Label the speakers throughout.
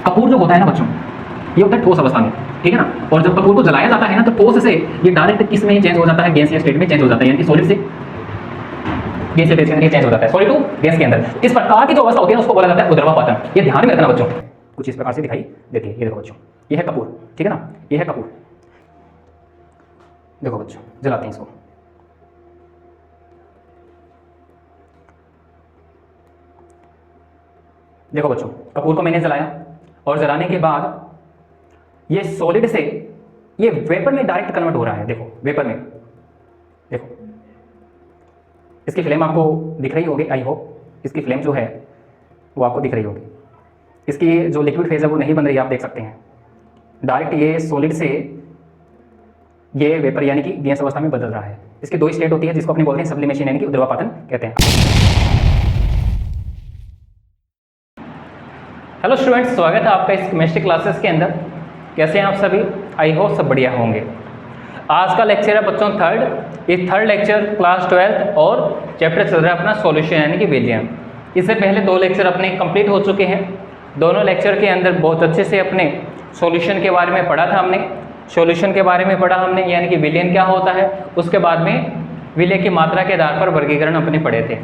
Speaker 1: कपूर जो होता है ना बच्चों, ये होता है ठोस अवस्था में, ठीक है ना। और जब कपूर को जलाया जाता है ना, तो ठोस से ये डायरेक्ट किस में चेंज हो जाता है, गैसीय स्टेट में चेंज हो जाता है, यानी कि सॉलिड से गैसीय फेज के अंदर चेंज हो जाता है, सॉलिड टू गैस के अंदर। इस प्रकार की जो अवस्था होती है ना, उसको बोला जाता है ऊर्ध्वापातन। ये ध्यान में रखना बच्चों, कुछ इस प्रकार से दिखाई देती है। ये देखो बच्चों, ये है कपूर, ठीक है ना, ये है कपूर। देखो बच्चों, जलाते हैं इसको। देखो बच्चों, कपूर को मैंने जलाया और जलाने के बाद ये सॉलिड से ये वेपर में डायरेक्ट कन्वर्ट हो रहा है। देखो वेपर में, देखो इसकी फ्लेम आपको दिख रही होगी, आई होप इसकी फ्लेम जो है वो आपको दिख रही होगी। इसकी जो लिक्विड फेज है वो नहीं बन रही, आप देख सकते हैं। डायरेक्ट ये सॉलिड से ये वेपर यानी कि गैस अवस्था में बदल रहा है। इसकी दो स्टेट होती है, जिसको अपने बोलते हैं सब्लिमेशन यानी कि ऊर्ध्वापातन कहते हैं। हेलो स्टूडेंट्स, स्वागत है आपका इस केमिस्ट्री क्लासेस के अंदर। कैसे हैं आप सभी? आई होप सब बढ़िया होंगे। आज का लेक्चर है बच्चों थर्ड। ये थर्ड लेक्चर क्लास 12th और चैप्टर चल रहा है अपना सॉल्यूशन यानी कि विलियन। इससे पहले दो लेक्चर अपने कंप्लीट हो चुके हैं। दोनों लेक्चर के अंदर बहुत अच्छे से अपने सॉल्यूशन के बारे में पढ़ा था हमने, सॉल्यूशन के बारे में पढ़ा हमने, यानी कि विलियन क्या होता है। उसके बाद में विलय की मात्रा के आधार पर वर्गीकरण अपने पढ़े थे,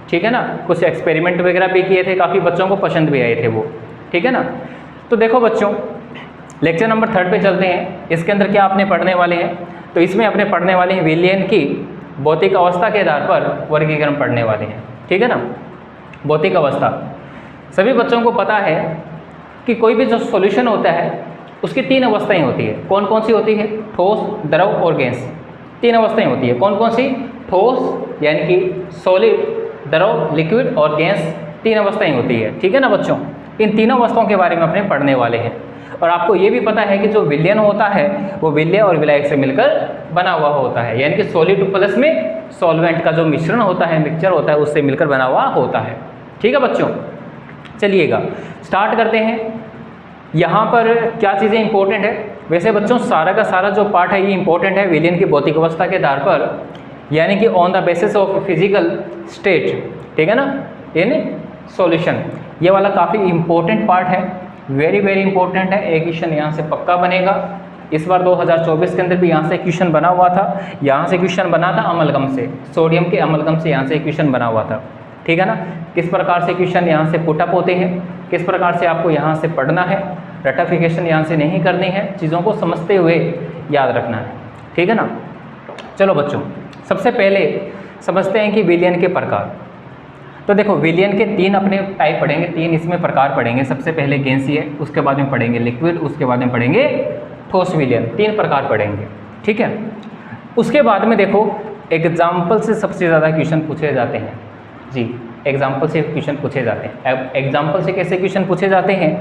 Speaker 1: ठीक है ना। कुछ एक्सपेरिमेंट वगैरह भी किए थे, काफ़ी बच्चों को पसंद भी आए थे वो, ठीक है ना। तो देखो बच्चों, लेक्चर नंबर 3 पे चलते हैं। इसके अंदर क्या अपने पढ़ने वाले हैं, तो इसमें अपने पढ़ने वाले हैं विलियन की भौतिक अवस्था के आधार पर वर्गीकरण पढ़ने वाले हैं, ठीक है ना। भौतिक अवस्था सभी बच्चों को पता है कि कोई भी जो सॉल्यूशन होता है उसकी 3 अवस्थाएं होती है। कौन कौन सी होती है? ठोस, द्रव और गैस। 3 अवस्थाएं होती है। कौन कौन सी? ठोस यानी कि सॉलिड, द्रव लिक्विड और गैस, 3 अवस्थाएं होती है, ठीक है ना बच्चों। इन तीनों अवस्थाओं के बारे में अपने पढ़ने वाले हैं। और आपको ये भी पता है कि जो विलयन होता है वो विलय और विलायक से मिलकर बना हुआ होता है, यानी कि सॉलिड प्लस में सॉल्वेंट का जो मिश्रण होता है, मिक्सचर होता है, उससे मिलकर बना हुआ होता है, ठीक है बच्चों। चलिएगा स्टार्ट करते हैं। यहाँ पर क्या चीज़ें इंपॉर्टेंट है? वैसे बच्चों सारा का सारा जो पार्ट है ये इंपॉर्टेंट है विलयन की भौतिक अवस्था के आधार पर, यानी कि on the basis of physical state, ठीक है ना, यानी सॉल्यूशन। ये वाला काफ़ी इंपॉर्टेंट पार्ट है, वेरी वेरी इंपॉर्टेंट है। एक क्वेश्चन यहाँ से पक्का बनेगा। इस बार 2024 के अंदर भी यहाँ से क्वेश्चन बना हुआ था। यहाँ से क्वेश्चन बना था अमलगम से, सोडियम के अमलगम से यहाँ से क्वेश्चन बना हुआ था, ठीक है ना। किस प्रकार से क्वेश्चन यहाँ से पुटअप होते हैं, किस प्रकार से आपको यहाँ से पढ़ना है, रटिफिकेशन यहाँ से नहीं करनी है, चीज़ों को समझते हुए याद रखना है, ठीक है ना। चलो बच्चों, सबसे पहले समझते हैं कि विलयन के प्रकार। तो देखो विलयन के 3 अपने टाइप पढ़ेंगे, 3 इसमें प्रकार पढ़ेंगे। सबसे पहले गैसीय, उसके बाद में पढ़ेंगे लिक्विड, उसके बाद में पढ़ेंगे ठोस विलयन। 3 प्रकार पढ़ेंगे, ठीक है। उसके बाद में देखो एग्जाम्पल से सबसे ज़्यादा क्वेश्चन पूछे जाते हैं जी, एग्जाम्पल से क्वेश्चन पूछे जाते हैं। एग्जाम्पल से कैसे क्वेश्चन पूछे जाते हैं?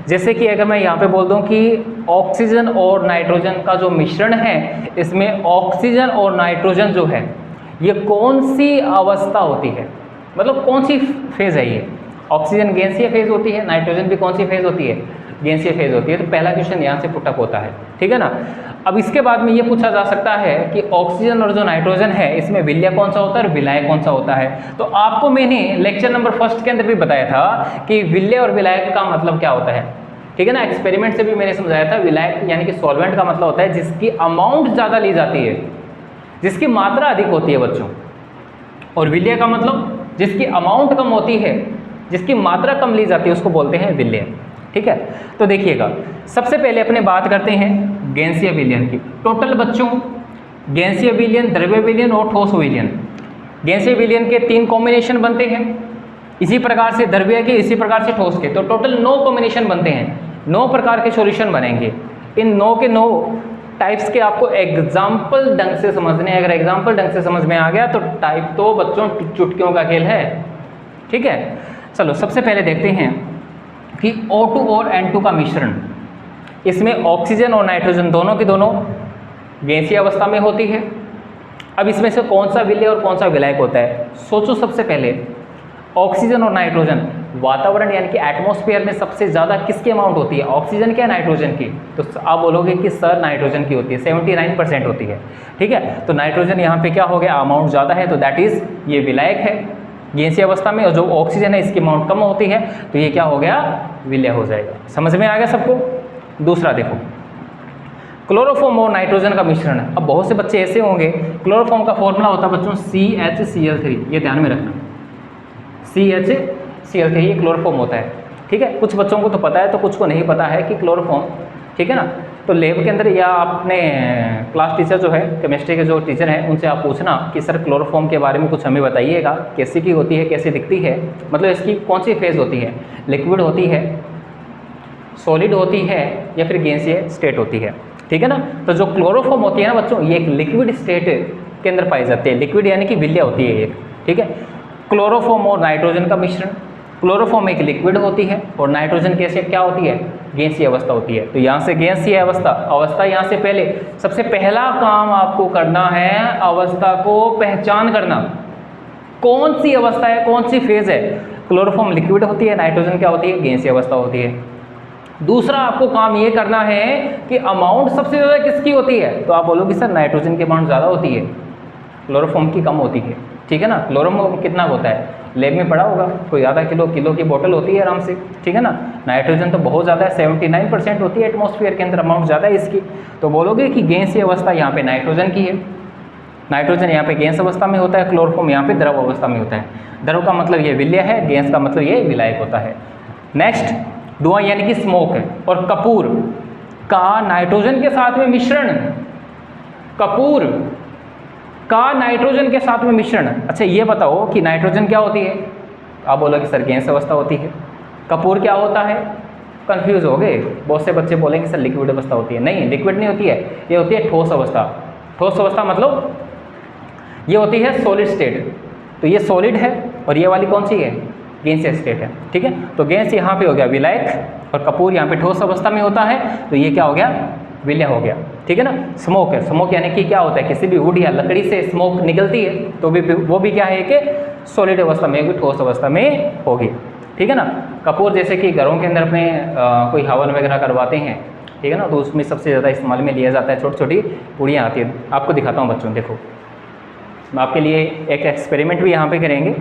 Speaker 1: जैसे कि अगर मैं यहाँ पे बोल दूँ कि ऑक्सीजन और नाइट्रोजन का जो मिश्रण है, इसमें ऑक्सीजन और नाइट्रोजन जो है ये कौन सी अवस्था होती है, मतलब कौन सी फेज़ है ये। ऑक्सीजन गैसीय फेज़ होती है, नाइट्रोजन भी कौन सी फेज़ होती है? गैसीय फेज़ होती है। तो पहला क्वेश्चन यहाँ से पुटअप होता है, ठीक है ना। अब इसके बाद में ये पूछा जा सकता है कि ऑक्सीजन और जो नाइट्रोजन है इसमें विलय कौन सा होता है और विलायक कौन सा होता है। तो आपको मैंने लेक्चर नंबर 1 के अंदर भी बताया था कि विलय और विलायक का मतलब क्या होता है, ठीक है ना। एक्सपेरिमेंट से भी मैंने समझाया था। विलायक यानी कि सॉल्वेंट का मतलब होता है जिसकी अमाउंट ज़्यादा ली जाती है, जिसकी मात्रा अधिक होती है बच्चों। और विलय का मतलब जिसकी अमाउंट कम होती है, जिसकी मात्रा कम ली जाती है, उसको बोलते हैं विलय, ठीक है। तो देखिएगा, सबसे पहले अपने बात करते हैं गैसीय विलयन की। टोटल बच्चों गैसीय विलयन, द्रव्य विलयन और ठोस विलयन। गैसीय विलयन के 3 कॉम्बिनेशन बनते हैं, इसी प्रकार से द्रव्य के, इसी प्रकार से ठोस के। तो टोटल 9 कॉम्बिनेशन बनते हैं, 9 प्रकार के सॉल्यूशन बनेंगे। इन 9 के 9 टाइप्स के आपको एग्जाम्पल ढंग से समझने हैं। अगर एग्जाम्पल ढंग से समझ में आ गया तो टाइप तो बच्चों चुटकियों का खेल है, ठीक है। चलो सबसे पहले देखते हैं कि O2 और N2 का मिश्रण। इसमें ऑक्सीजन और नाइट्रोजन दोनों की दोनों गैसीय अवस्था में होती है। अब इसमें से कौन सा विलय और कौन सा विलायक होता है? सोचो सबसे पहले ऑक्सीजन और नाइट्रोजन वातावरण यानी कि एटमॉस्फेयर में सबसे ज़्यादा किसकी अमाउंट होती है, ऑक्सीजन की या नाइट्रोजन की? तो आप बोलोगे कि सर नाइट्रोजन की होती है, 79% होती है, ठीक है। तो नाइट्रोजन यहाँ पे क्या हो गया, अमाउंट ज़्यादा है, तो दैट इज़ ये विलायक है। गैसीय अवस्था में, और जो ऑक्सीजन है इसकी अमाउंट कम होती है, तो ये क्या हो गया, विलय हो जाएगा। समझ में आ गया सबको। दूसरा देखो, क्लोरोफॉर्म और नाइट्रोजन का मिश्रण। अब बहुत से बच्चे ऐसे होंगे, क्लोरोफॉर्म का फॉर्मूला होता है बच्चों CHCl3, ये ध्यान में रखना, CHCl3 ये क्लोरोफॉर्म होता है, ठीक है। कुछ बच्चों को तो पता है, तो कुछ को नहीं पता है कि क्लोरोफॉर्म, ठीक है ना। तो लैब के अंदर या अपने क्लास टीचर जो है, केमिस्ट्री के जो टीचर हैं, उनसे आप पूछना कि सर क्लोरोफॉर्म के बारे में कुछ हमें बताइएगा, कैसी की होती है, कैसी दिखती है, मतलब इसकी कौन सी फेज होती है, लिक्विड होती है, सॉलिड होती है, या फिर गैसीय स्टेट होती है, ठीक है ना। तो जो क्लोरोफॉर्म होती है ना बच्चों, ये एक लिक्विड स्टेट के अंदर पाई जाती है, लिक्विड यानी कि विलय होती है एक, ठीक है। क्लोरोफॉर्म और नाइट्रोजन का मिश्रण, क्लोरोफॉर्म एक लिक्विड होती है और नाइट्रोजन कैसे क्या होती है, गैसीय अवस्था होती है। तो यहाँ से गैसीय अवस्था यहाँ से पहले सबसे पहला काम आपको करना है, अवस्था को पहचान करना, कौन सी अवस्था है, कौन सी फेज है। क्लोरोफॉर्म लिक्विड होती है, नाइट्रोजन क्या होती है, गैसीय अवस्था होती है। दूसरा आपको काम ये करना है कि अमाउंट सबसे ज़्यादा किसकी होती है, तो आप बोलोगे सर नाइट्रोजन की अमाउंट ज़्यादा होती है, क्लोरोफॉर्म की कम होती है, ठीक है ना। क्लोरोफॉर्म कितना होता है, लैब में पढ़ा होगा, कोई आधा किलो की बोतल होती है आराम से, ठीक है ना। नाइट्रोजन तो बहुत ज़्यादा है, 79% होती है एटमॉस्फेयर के अंदर, अमाउंट ज़्यादा है इसकी। तो बोलोगे कि गैसीय अवस्था यहाँ पे नाइट्रोजन की है, नाइट्रोजन यहाँ पे गैस अवस्था में होता है, क्लोरोफॉर्म यहाँ पे द्रव अवस्था में होता है। द्रव का मतलब ये विलय है, गैस का मतलब ये विलायक होता है। नेक्स्ट, धुआं यानी कि स्मोक है, और कपूर का नाइट्रोजन के साथ में मिश्रण, कपूर का नाइट्रोजन के साथ में मिश्रण। अच्छा ये बताओ कि नाइट्रोजन क्या होती है, आप बोलोगे सर गैस अवस्था होती है। कपूर क्या होता है, कंफ्यूज हो गए, बहुत से बच्चे बोलेंगे सर लिक्विड अवस्था होती है। नहीं, लिक्विड नहीं होती है, ये होती है ठोस अवस्था। ठोस अवस्था मतलब ये होती है सॉलिड स्टेट, तो ये सॉलिड है और ये वाली कौन सी है, गैसीय स्टेट है, ठीक है। तो गैस यहाँ पे हो गया विलायक, और कपूर यहाँ पे ठोस अवस्था में होता है, तो ये क्या हो गया, विलय हो गया, ठीक है ना। स्मोक है, स्मोक यानी कि क्या होता है, किसी भी वुड या लकड़ी से स्मोक निकलती है, तो वो भी क्या है कि सॉलिड अवस्था में, भी ठोस अवस्था में होगी, ठीक है ना। कपूर जैसे कि घरों के अंदर अपने कोई हवन वगैरह करवाते हैं, ठीक है ना, तो उसमें सबसे ज़्यादा इस्तेमाल में लिया जाता है। छोटी छोटी पुड़ियाँ आती है, आपको दिखाता हूँ बच्चों, देखो मैं आपके लिए एक एक्सपेरिमेंट भी यहाँ पे करेंगे,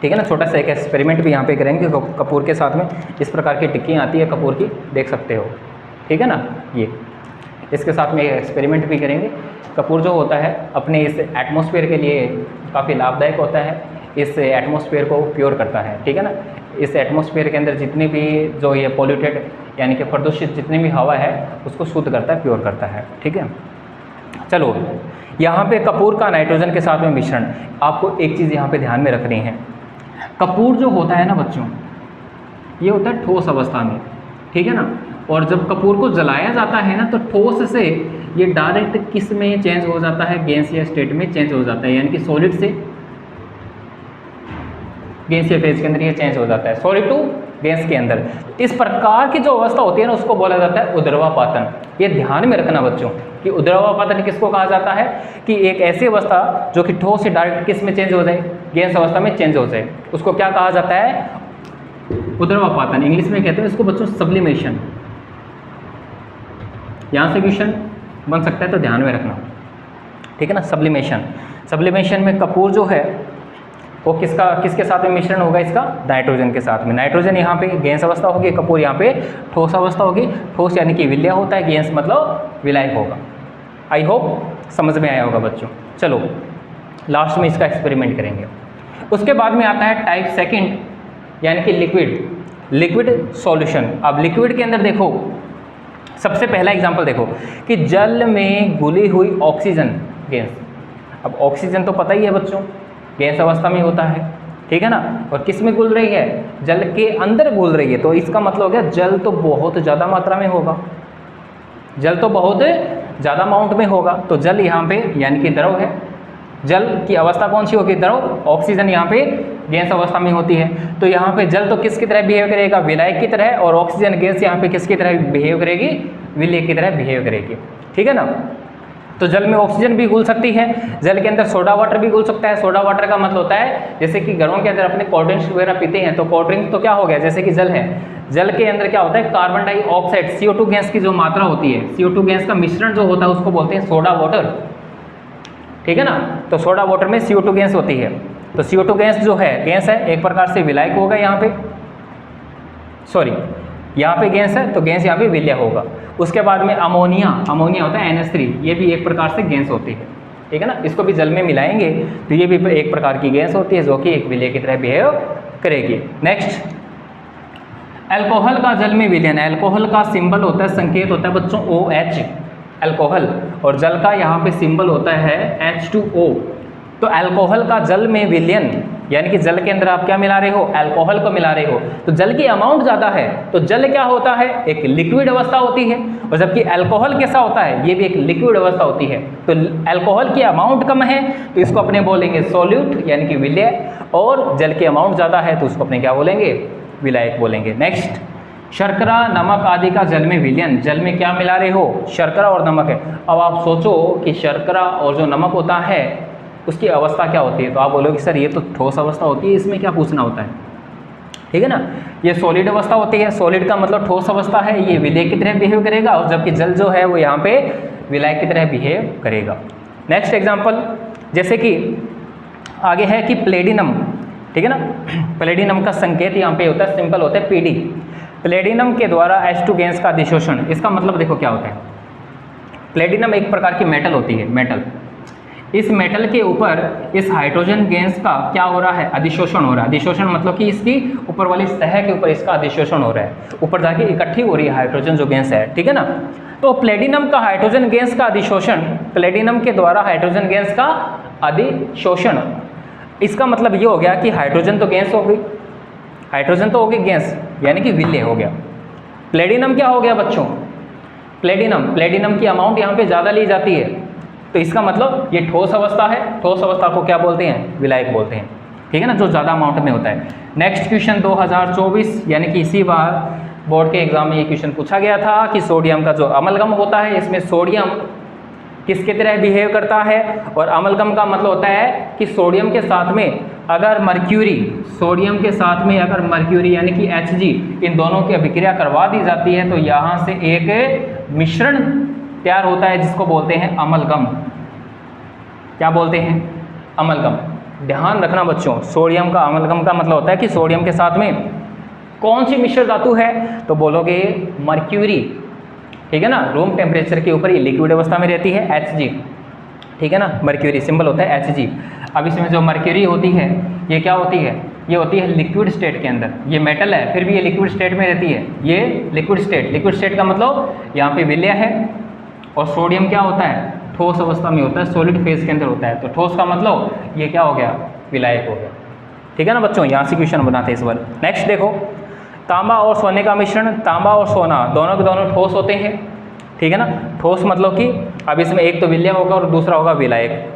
Speaker 1: ठीक है ना। छोटा सा एक एक्सपेरिमेंट भी यहाँ पे करेंगे कपूर के साथ में। इस प्रकार की टिक्कियाँ आती है कपूर की, देख सकते हो, ठीक है ना। ये इसके साथ में एक्सपेरिमेंट भी करेंगे। कपूर जो होता है अपने इस एटमॉस्फेयर के लिए काफ़ी लाभदायक होता है, इस एटमॉस्फेयर को प्योर करता है, ठीक है ना। इस एटमॉस्फेयर के अंदर जितने भी जो ये पॉल्यूटेड यानी कि प्रदूषित जितनी भी हवा है उसको शुद्ध करता है, प्योर करता है, ठीक है। चलो यहाँ पे कपूर का नाइट्रोजन के साथ में मिश्रण, आपको एक चीज़ यहाँ पे ध्यान में रखनी है। कपूर जो होता है ना बच्चों, ये होता है ठोस अवस्था में, ठीक है ना। और जब कपूर को जलाया जाता है ना, तो ठोस से ये डायरेक्ट किस में चेंज हो जाता है, गैसीय स्टेट में चेंज हो जाता है, यानी कि सॉलिड से गैसीय फेज के अंदर ये चेंज हो जाता है, सॉलिड टू गैस के अंदर। इस प्रकार की जो अवस्था होती है ना, उसको बोला जाता है उद्रवापातन। ये ध्यान में रखना बच्चों कि उद्रवापातन किसको कहा जाता है, कि एक ऐसी अवस्था जो कि ठोस से डायरेक्ट किस में चेंज हो जाए, गैस अवस्था में चेंज हो जाए, उसको क्या कहा जाता है, उद्रवापातन। इंग्लिश में कहते हैं इसको बच्चों सब्लिमेशन। यहाँ से क्वेश्चन बन सकता है, तो ध्यान में रखना, ठीक है ना। सब्लिमेशन, सब्लिमेशन में कपूर जो है वो किसके साथ में मिश्रण होगा, इसका नाइट्रोजन के साथ में। नाइट्रोजन यहाँ पे गैस अवस्था होगी, कपूर यहाँ पे ठोस अवस्था होगी। ठोस यानी कि विलय होता है, गैस मतलब विलायक होगा। आई होप समझ में आया होगा बच्चों। चलो लास्ट में इसका एक्सपेरिमेंट करेंगे। उसके बाद में आता है टाइप सेकंड, यानी कि लिक्विड सॉल्यूशन। अब लिक्विड के अंदर देखो, सबसे पहला एग्जांपल देखो कि जल में घुली हुई ऑक्सीजन गैस। अब ऑक्सीजन तो पता ही है बच्चों, गैस अवस्था में होता है, ठीक है ना। और किस में घुल रही है, जल के अंदर घुल रही है, तो इसका मतलब हो गया जल तो बहुत ज़्यादा मात्रा में होगा, जल तो बहुत ज़्यादा अमाउंट में होगा। तो जल यहाँ पे यानी कि द्रव है। जल की अवस्था कौन सी होगी, द्रव। ऑक्सीजन यहाँ पे गैस अवस्था में होती है। तो यहाँ पे जल तो किसकी तरह बिहेव करेगा, विलायक की तरह, और ऑक्सीजन गैस यहाँ पे किसकी तरह बिहेव करेगी, विलयक की तरह बिहेव करेगी, ठीक है ना। तो जल में ऑक्सीजन भी घुल सकती है, जल के अंदर सोडा वाटर भी घुल सकता है। सोडा वाटर का मतलब होता है जैसे कि घरों के अंदर अपने कोल्ड ड्रिंक्स वगैरह पीते हैं, तो कोल्ड ड्रिंक तो क्या हो गया, जैसे कि जल है, जल के अंदर क्या होता है, कार्बन डाइऑक्साइड CO2 गैस की जो मात्रा होती है, CO2 गैस का मिश्रण जो होता है उसको बोलते हैं सोडा वाटर, ठीक है ना। तो सोडा वाटर में CO2 गैस होती है, तो CO2 गैस जो है गैस है, एक प्रकार से विलायक होगा यहाँ पे, सॉरी यहाँ पे गैस है तो गैस यहाँ पे विलय होगा। उसके बाद में अमोनिया, अमोनिया होता है NH3, ये भी एक प्रकार से गैस होती है, ठीक है ना। इसको भी जल में मिलाएंगे तो ये भी एक प्रकार की गैस होती है जो कि एक विलय की तरह बिहेव करेगी। नेक्स्ट, अल्कोहल का जल में विलयन। अल्कोहल का सिंबल होता है, संकेत होता है बच्चों OH, अल्कोहल, और जल का यहाँ पे सिंबल होता है H2O। तो अल्कोहल का जल में विलयन यानी कि जल के अंदर आप क्या मिला रहे हो, अल्कोहल को मिला रहे हो, तो जल की अमाउंट ज़्यादा है तो जल क्या होता है, एक लिक्विड अवस्था होती है, और जबकि अल्कोहल कैसा होता है, ये भी एक लिक्विड अवस्था होती है। तो अल्कोहल की अमाउंट कम है तो इसको अपने बोलेंगे सोल्यूट यानी कि विलय, और जल की अमाउंट ज़्यादा है तो उसको अपने क्या बोलेंगे, विलायक बोलेंगे। नेक्स्ट, शर्करा नमक आदि का जल में विलयन। जल में क्या मिला रहे हो, शर्करा और नमक है। अब आप सोचो कि शर्करा और जो नमक होता है उसकी अवस्था क्या होती है, तो आप बोलोगे सर ये तो ठोस अवस्था होती है, इसमें क्या पूछना होता है, ठीक है ना। ये सॉलिड अवस्था होती है, सॉलिड का मतलब ठोस अवस्था है, ये विलय की तरह बिहेव करेगा, और जबकि जल जो है वो यहाँ पे विलायक की तरह बिहेव करेगा। नेक्स्ट एग्जाम्पल, जैसे कि आगे है कि प्लेडिनम, ठीक है ना। प्लेडिनम का संकेत यहाँ पे होता है, सिंपल होता है PD। प्लेडिनम के द्वारा H2 गैस का अधिशोषण, इसका मतलब देखो क्या होता है। प्लेडिनम एक प्रकार की मेटल होती है, मेटल। इस मेटल के ऊपर इस हाइड्रोजन गैस का क्या हो रहा है, अधिशोषण हो रहा है। अधिशोषण मतलब कि इसकी ऊपर वाली सतह के ऊपर इसका अधिशोषण हो रहा है, ऊपर जाके इकट्ठी हो रही है हाइड्रोजन जो गैस है, ठीक है ना। तो प्लेडिनम का हाइड्रोजन गैस का अधिशोषण, प्लेडिनम के द्वारा हाइड्रोजन गैस का अधिशोषण, इसका मतलब ये हो गया कि हाइड्रोजन तो गैस हो गई, हाइड्रोजन तो हो गई गैस यानी कि विलय हो गया। प्लेडिनम क्या हो गया बच्चों, प्लेडिनम की अमाउंट यहाँ पे ज़्यादा ली जाती है, तो इसका मतलब ये ठोस अवस्था है। ठोस अवस्था को क्या बोलते हैं, विलायक बोलते हैं, ठीक है ना, जो ज़्यादा अमाउंट में होता है। नेक्स्ट क्वेश्चन 2024 यानी कि इसी बार बोर्ड के एग्जाम में ये क्वेश्चन पूछा गया था कि सोडियम का जो अमलगम होता है, इसमें सोडियम किसकी तरह बिहेव करता है, और अमलगम का मतलब होता है कि सोडियम के साथ में अगर मर्क्यूरी, सोडियम के साथ में अगर मर्क्यूरी यानी कि Hg, इन दोनों की अभिक्रिया करवा दी जाती है तो यहाँ से एक मिश्रण तैयार होता है जिसको बोलते हैं अमलगम। क्या बोलते हैं, अमलगम। ध्यान रखना बच्चों, सोडियम का अमलगम का मतलब होता है कि सोडियम के साथ में कौन सी मिश्र धातु है, तो बोलोगे मर्क्यूरी, ठीक है ना। रूम टेम्परेचर के ऊपर ये लिक्विड अवस्था में रहती है Hg, ठीक है ना, मर्क्यूरी सिंबल होता है Hg। अब इसमें जो मर्क्यूरी होती है ये क्या होती है, ये होती है लिक्विड स्टेट के अंदर, ये मेटल है फिर भी ये लिक्विड स्टेट में रहती है, ये लिक्विड स्टेट। लिक्विड स्टेट का मतलब यहाँ पे विलय है, और सोडियम क्या होता है, ठोस अवस्था में होता है, सॉलिड फेज के अंदर होता है, तो ठोस का मतलब ये क्या हो गया, विलायक हो गया, ठीक है ना बच्चों। यहाँ से क्वेश्चन बनाते हैं इस बार। नेक्स्ट देखो, तांबा और सोने का मिश्रण। तांबा और सोना दोनों के दोनों ठोस होते हैं, ठीक है ना। ठोस मतलब कि अब इसमें एक तो विलय होगा और दूसरा होगा विलायक,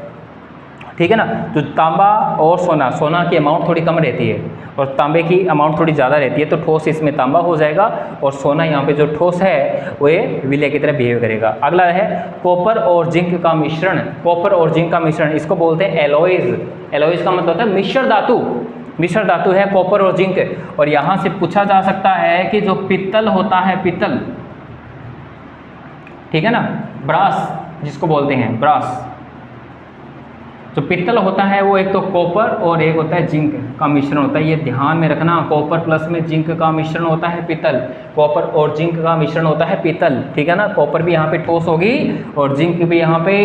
Speaker 1: ठीक है ना। तो तांबा और सोना, सोना की अमाउंट थोड़ी कम रहती है और तांबे की अमाउंट थोड़ी ज़्यादा रहती है, तो ठोस इसमें तांबा हो जाएगा, और सोना यहाँ पे जो ठोस है वो ये विलय की तरह बिहेव करेगा। अगला है कॉपर और जिंक का मिश्रण। कॉपर और जिंक का मिश्रण, इसको बोलते हैं एलॉयज। एलॉयज का मतलब होता है मिश्र धातु। मिश्र धातु है कॉपर और जिंक, और यहाँ से पूछा जा सकता है कि जो पित्तल होता है, पित्तल, ठीक है ना, ब्रास जिसको बोलते हैं, ब्रास, जो पित्तल होता है वो एक तो कॉपर और एक होता है जिंक का मिश्रण होता है। ये ध्यान में रखना, कॉपर प्लस में जिंक का मिश्रण होता है पित्तल, कॉपर और जिंक का मिश्रण होता है पित्तल, ठीक है ना। कॉपर भी यहाँ पे ठोस होगी और जिंक भी यहाँ पे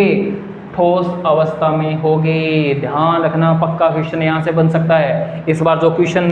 Speaker 1: ठोस अवस्था में होगी। ध्यान रखना, पक्का क्वेश्चन यहाँ से बन सकता है। इस बार जो क्वेश्चन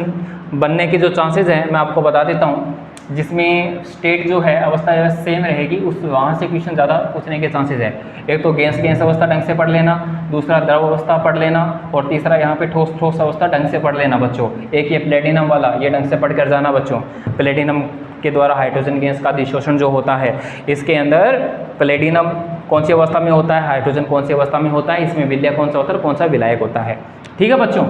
Speaker 1: बनने के जो चांसेस हैं मैं आपको बता देता हूँ, जिसमें स्टेट जो है अवस्था सेम रहेगी उस वहाँ से क्वेश्चन ज़्यादा पूछने के चांसेस है। एक तो गैस अवस्था ढंग से पढ़ लेना, दूसरा द्रव अवस्था पढ़ लेना, और तीसरा यहाँ पे ठोस अवस्था ढंग से पढ़ लेना बच्चों। एक ये प्लेटिनम वाला, ये ढंग से पढ़ कर जाना बच्चों। प्लेटिनम के द्वारा हाइड्रोजन गैस का अधिशोषण जो होता है, इसके अंदर प्लेटिनम कौन सी अवस्था में होता है, हाइड्रोजन कौन सी अवस्था में होता है, इसमें विलय कौन सा होता है, कौन सा विलायक होता है, ठीक है बच्चों।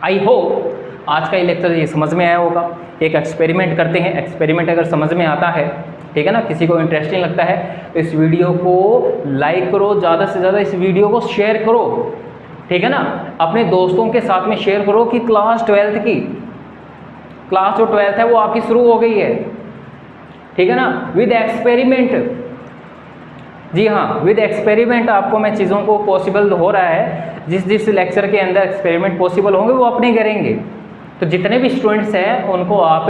Speaker 1: आई होप आज का ये लेक्चर ये समझ में आया होगा। एक एक्सपेरिमेंट करते हैं, एक्सपेरिमेंट अगर समझ में आता है, ठीक है ना, किसी को इंटरेस्टिंग लगता है तो इस वीडियो को लाइक करो, ज़्यादा से ज़्यादा इस वीडियो को शेयर करो, ठीक है ना। अपने दोस्तों के साथ में शेयर करो कि क्लास 12th की, क्लास जो 12th है वो आपकी शुरू हो गई है, ठीक है ना, विद एक्सपेरिमेंट। जी हाँ, विद एक्सपेरिमेंट आपको मैं चीज़ों को पॉसिबल हो रहा है जिस जिस लेक्चर के अंदर एक्सपेरिमेंट पॉसिबल होंगे वो अपने करेंगे। तो जितने भी स्टूडेंट्स हैं उनको आप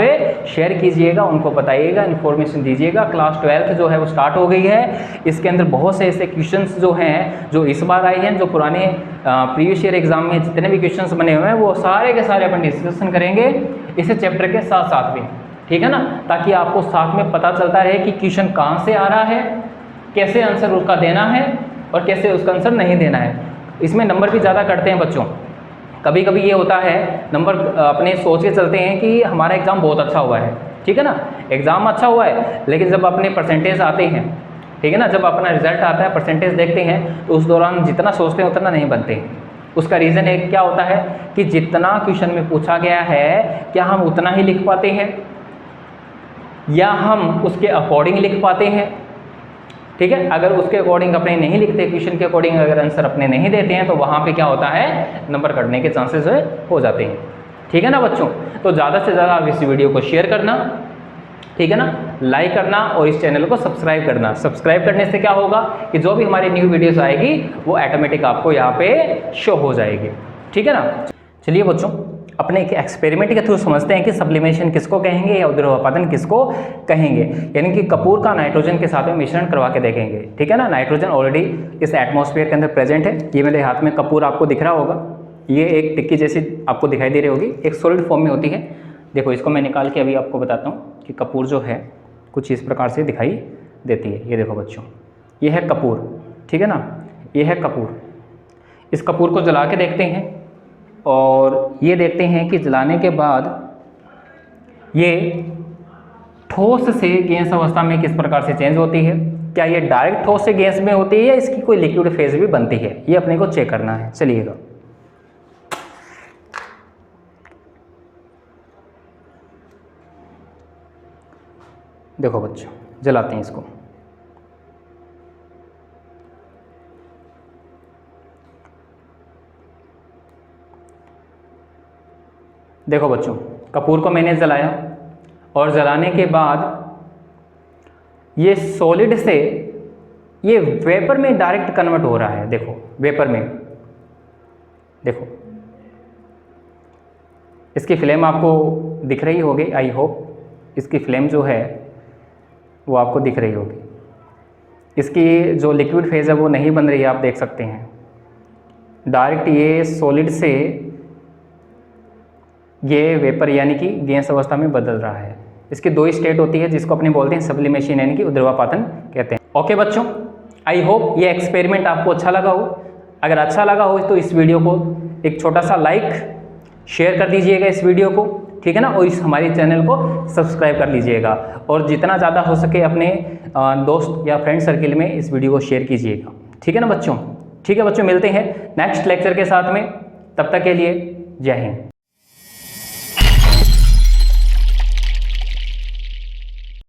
Speaker 1: शेयर कीजिएगा, उनको बताइएगा, इन्फॉर्मेशन दीजिएगा। क्लास 12th जो है वो स्टार्ट हो गई है। इसके अंदर बहुत से ऐसे क्वेश्चंस जो हैं जो इस बार आए हैं, जो पुराने प्रीवियस ईयर एग्जाम में जितने भी क्वेश्चंस बने हुए हैं वो सारे के सारे अपन डिस्कशन करेंगे इस चैप्टर के साथ साथ में, ठीक है ना, ताकि आपको साथ में पता चलता रहे कि क्वेश्चन कहाँ से आ रहा है, कैसे आंसर उसका देना है और कैसे उसका आंसर नहीं देना है। इसमें नंबर भी ज़्यादा कटते हैं बच्चों। कभी कभी ये होता है नंबर अपने सोच के चलते हैं कि हमारा एग्ज़ाम बहुत अच्छा हुआ है, ठीक है ना, एग्ज़ाम अच्छा हुआ है, लेकिन जब अपने परसेंटेज आते हैं, ठीक है ना, जब अपना रिजल्ट आता है, परसेंटेज देखते हैं, तो उस दौरान जितना सोचते हैं उतना नहीं बनते हैं। उसका रीज़न एक क्या होता है कि जितना क्वेश्चन में पूछा गया है क्या हम उतना ही लिख पाते हैं या हम उसके अकॉर्डिंग लिख पाते हैं, ठीक है। अगर उसके अकॉर्डिंग अपने नहीं लिखते, क्वेश्चन के अकॉर्डिंग अगर आंसर अपने नहीं देते हैं, तो वहाँ पे क्या होता है, नंबर कटने के चांसेस हो जाते हैं, ठीक है ना बच्चों। तो ज़्यादा से ज़्यादा आप इस वीडियो को शेयर करना, ठीक है ना, लाइक करना और इस चैनल को सब्सक्राइब करना। सब्सक्राइब करने से क्या होगा कि जो भी हमारी न्यू वीडियोस आएगी वो ऑटोमेटिक आपको यहाँ पे शो हो जाएगी, ठीक है ना। चलिए बच्चों, अपने एक एक्सपेरिमेंट के थ्रू समझते हैं कि सब्लिमेशन किसको कहेंगे या उद्रवपातन किसको कहेंगे। यानी कि कपूर का नाइट्रोजन के साथ में मिश्रण करवा के देखेंगे, ठीक है ना। नाइट्रोजन ऑलरेडी इस एटमॉस्फेयर के अंदर प्रेजेंट है। ये मेरे हाथ में कपूर आपको दिख रहा होगा, ये एक टिक्की जैसी आपको दिखाई दे रही होगी, एक सॉलिड फॉर्म में होती है। देखो इसको मैं निकाल के अभी आपको बताता हूँ कि कपूर जो है कुछ इस प्रकार से दिखाई देती है। ये देखो बच्चों, ये है कपूर, ठीक है ना, ये है कपूर। इस कपूर को जला के देखते हैं और ये देखते हैं कि जलाने के बाद ये ठोस से गैस अवस्था में किस प्रकार से चेंज होती है। क्या ये डायरेक्ट ठोस से गैस में होती है या इसकी कोई लिक्विड फेज भी बनती है, ये अपने को चेक करना है। चलिएगा, देखो बच्चों, जलाते हैं इसको। देखो बच्चों, कपूर को मैंने जलाया और जलाने के बाद ये सॉलिड से ये वेपर में डायरेक्ट कन्वर्ट हो रहा है। देखो वेपर में, देखो इसकी फ्लेम आपको दिख रही होगी, आई होप इसकी फ्लेम जो है वो आपको दिख रही होगी। इसकी जो लिक्विड फेज है वो नहीं बन रही है, आप देख सकते हैं। डायरेक्ट ये सॉलिड से ये वेपर यानी कि गैस अवस्था में बदल रहा है। इसकी दो स्टेट होती है जिसको अपने बोलते हैं सब्लिमेशन यानी कि उद्रवपातन कहते हैं। ओके बच्चों, आई होप ये एक्सपेरिमेंट आपको अच्छा लगा हो। अगर अच्छा लगा हो तो इस वीडियो को एक छोटा सा लाइक शेयर कर दीजिएगा इस वीडियो को, ठीक है ना, और इस हमारे चैनल को सब्सक्राइब कर लीजिएगा और जितना ज़्यादा हो सके अपने दोस्त या फ्रेंड सर्किल में इस वीडियो को शेयर कीजिएगा, ठीक है ना बच्चों। ठीक है बच्चों, मिलते हैं नेक्स्ट लेक्चर के साथ में, तब तक के लिए जय हिंद।